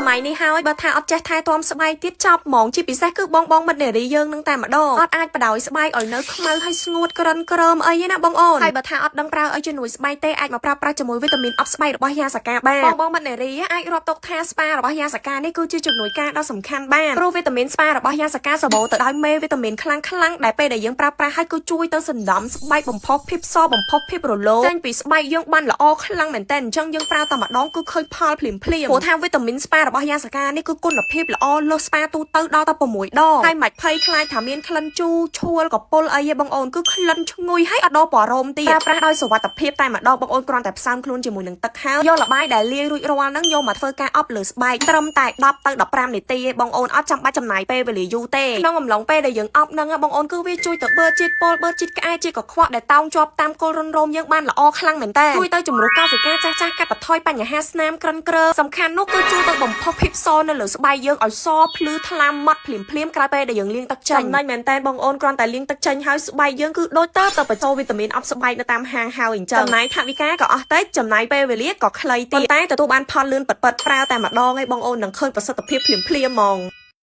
มัยนี้ហើយបើថាអត់ចេះថែទាំស្បែកទៀតចប់ហ្មងជាពិសេសគឺបងមិត្តនារីយើងនឹងតែម្ដងអត់អាចបដ ாய் ស្បែកឲ្យនៅខ្មៅហើយស្ងួតក្រិនក្រើមអីណាបងអូនហើយបើថាអត់ដឹងប្រើអីជំនួយស្បែកទេអាចមកប្រើប្រាស់ជាមួយវីតាមីនអប់ស្បែករបស់យ៉ាសាកាបានបងមិត្តនារីអាចរាប់ទុកថាស្ប៉ារបស់យ៉ាសាកានេះគឺជាជំនួយការដ៏សំខាន់បានព្រោះវីតាមីនស្ប៉ារបស់យ៉ាសាកាសម្បូរទៅដោយមេវីតាមីនខ្លាំងដែលពេលដែលយើងប្រើប្រាស់ហើយគឺជួយទៅសន្សំស្បែកបំផុសភាពសបំផុសភាពរលោងចេញពីស្បែកយើងបានល្អខ្លាំងមែនតើអញ្ចឹងយើងប្រើតែម្ដងគឺឃើញផលភ្លាមព្រោះថាវីតាមីនស្ប៉ារបស់យ៉ាសាកានេះគឺគុណភាពល្អលើសស្ប៉ាទូទៅដល់តែ6ដងហើយមិនភ័យខ្លាចថាមានក្លិនជូរឈួលកពុលអីទេបងអូនគឺក្លិនឈ្ងុយហើយអត់ដល់ប៉រ៉ូមទៀតប្រើប្រាស់ដោយសុវត្ថិភាពតែម្ដងបងអូនគ្រាន់តែផ្សំខ្លួនជាមួយនឹងទឹកហើយយកល្បាយដែលលាយរួចរាល់ហ្នឹងយកមកធ្វើការអប់លើស្បែកត្រឹមតែ10ទៅ15នាទីទេបងអូនអត់ចាំបាច់ចំណាយពេលវេលាយូរទេក្នុងអំឡុងពេលដែលយើងអប់ហ្នឹងបងអូនគឺវាជួយទៅបឺតជាតិពុលបឺតជាតិក្អែជាតិកខ្វក់ដែលតោងជាប់តាមគល់រុនរោមយើងបានល្អខ្លាំងមែនតើជួយទៅជំរុញកោសិកាចាស់កាត់បន្ថយបញ្ហាស្នាមក្រិនក្រើសំខាន់នោះគឺជួយទៅបំផុសភាពសនៅលើស្បែកយើងឲ្យសភ្លឺថ្លាម៉ត់ភ្លាមក្រោយពេលដែលយើងលាងទឹកចេញចំណេញមែនតើបងអូនគ្រាន់តែលាងទឹកចេញហើយស្បែកយើងគឺដូចទៅបញ្ចូលវីតាមីនអប់ស្បែកនៅតាមហាងហើយអញ្ចឹងចំណាយថវិកាក៏អស់តិចចំណាយពេលវេលាក៏ខ្លីទៀតតែទទួលបានផលលឿនពិតប្រើតែម្ដងឯងបងអូននឹងឃើញប្រសិទ្ធភាពភ្លាមហ្មង